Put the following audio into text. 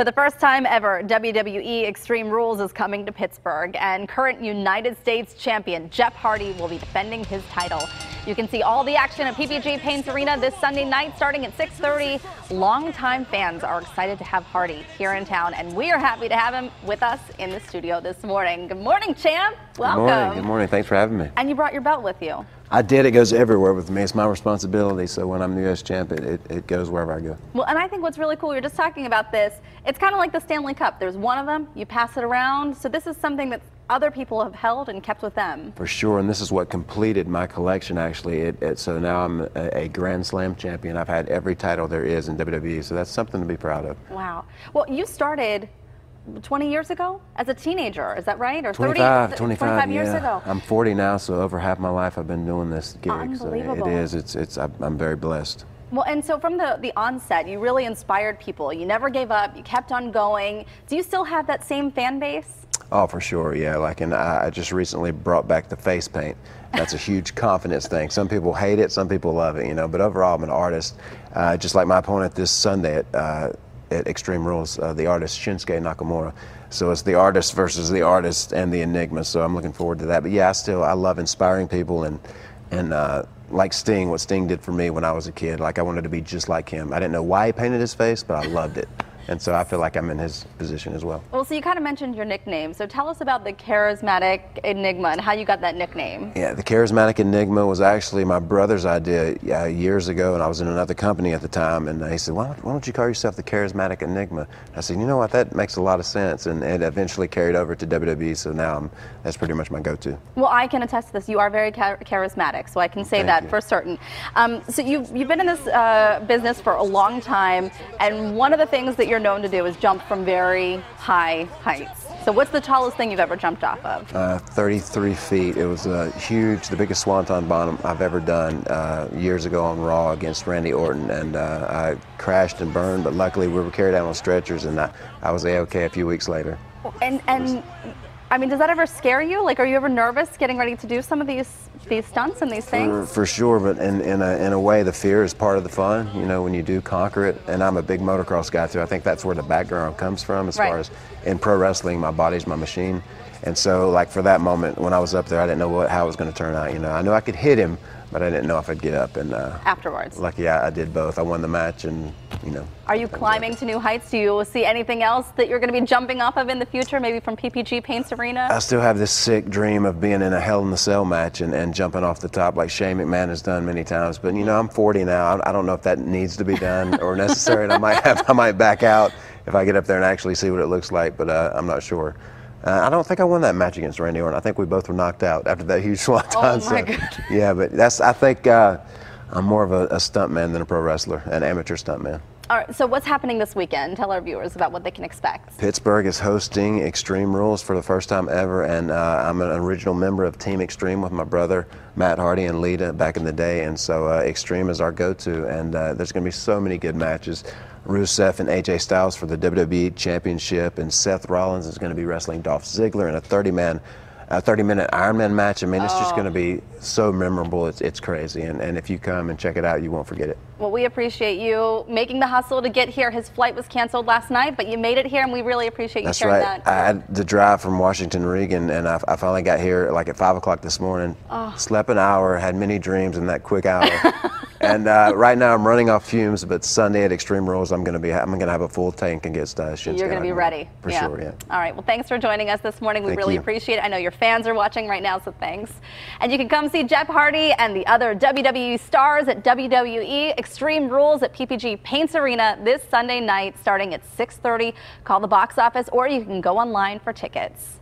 For the first time ever, WWE Extreme Rules is coming to Pittsburgh, and current United States champion Jeff Hardy will be defending his title. You can see all the action at PPG Paints Arena this Sunday night starting at 6:30. Longtime fans are excited to have Hardy here in town, and we are happy to have him with us in the studio this morning. Good morning, champ. Welcome. Good morning. Good morning. Thanks for having me. And you brought your belt with you. I did. It goes everywhere with me. It's my responsibility. So when I'm the U.S. champ, it goes wherever I go. Well, and I think what's really cool, we were just talking about this, it's kind of like the Stanley Cup. There's one of them, you pass it around. So this is something that other people have held and kept with them. For sure, and this is what completed my collection, actually. So now I'm a Grand Slam champion. I've had every title there is in WWE, so that's something to be proud of. Wow. Well, you started 20 years ago as a teenager, is that right? Or 25 years yeah. ago. I'm 40 now, so over half my life I've been doing this gig. Unbelievable. So it is. I'm very blessed. Well, and so from the onset, you really inspired people. You never gave up. You kept on going. Do you still have that same fan base? Oh, for sure, yeah. And I just recently brought back the face paint. That's a huge confidence thing. Some people hate it, some people love it, but overall I'm an artist. Just like my opponent this Sunday at Extreme Rules, the artist Shinsuke Nakamura. So it's the artist versus the artist and the enigma. So I'm looking forward to that. But yeah, I love inspiring people and like Sting, what Sting did for me when I was a kid. Like I wanted to be just like him. I didn't know why he painted his face, but I loved it. And so I feel like I'm in his position as well. Well, so you kind of mentioned your nickname. So tell us about the Charismatic Enigma and how you got that nickname. Yeah, the Charismatic Enigma was actually my brother's idea years ago, and I was in another company at the time, and he said, why don't you call yourself the Charismatic Enigma? I said, you know what, that makes a lot of sense, and it eventually carried over to WWE, so now that's pretty much my go-to. Well, I can attest to this. You are very charismatic, so I can say that for certain. So you've been in this business for a long time, and one of the things that you're known to do is jump from very high heights. So what's the tallest thing you've ever jumped off of? 33 feet. It was huge, the biggest swanton bomb I've ever done years ago on Raw against Randy Orton, and I crashed and burned, but luckily we were carried out on stretchers, and I was A-okay a few weeks later. And I mean, does that ever scare you? Like, are you ever nervous getting ready to do some of these stunts and these things? For sure, but in a way, the fear is part of the fun, when you do conquer it. And I'm a big motocross guy, too. I think that's where the background comes from as far as in pro wrestling, my body's my machine. And so, like, for that moment, when I was up there, I didn't know how it was going to turn out, I knew I could hit him, but I didn't know if I'd get up. And afterwards? Lucky I did both. I won the match, and, Are you climbing to new heights? Do you see anything else that you're going to be jumping off of in the future, maybe from PPG Paints Arena? I still have this sick dream of being in a Hell in the Cell match and jumping off the top like Shane McMahon has done many times. But, I'm 40 now. I don't know if that needs to be done or necessary. And I might back out if I get up there and actually see what it looks like, but I'm not sure. I don't think I won that match against Randy Orton. I think we both were knocked out after that huge swanton. Oh my goodness. Yeah, but I think I'm more of a stuntman than a pro wrestler, an amateur stuntman. All right, so what's happening this weekend? Tell our viewers about what they can expect. Pittsburgh is hosting Extreme Rules for the first time ever, and I'm an original member of Team Extreme with my brother Matt Hardy and Lita back in the day, and so Extreme is our go-to, and there's going to be so many good matches. Rusev and AJ Styles for the WWE Championship, and Seth Rollins is going to be wrestling Dolph Ziggler in a 30-minute Iron Man match. I mean, it's just going to be so memorable. It's crazy, and if you come and check it out, you won't forget it. Well, we appreciate you making the hustle to get here. His flight was canceled last night, but you made it here, and we really appreciate you sharing that. I had to drive from Washington, Reagan, and I finally got here like at 5 o'clock this morning. Slept an hour, had many dreams in that quick hour. And right now I'm running off fumes, but Sunday at Extreme Rules I'm gonna have a full tank against Shinsuke. You're gonna be ready. For sure, yeah. All right, well, thanks for joining us this morning. We really appreciate it. I know your fans are watching right now, so thanks. And you can come see Jeff Hardy and the other WWE stars at WWE Extreme Rules at PPG Paints Arena this Sunday night starting at 6:30. Call the box office, or you can go online for tickets.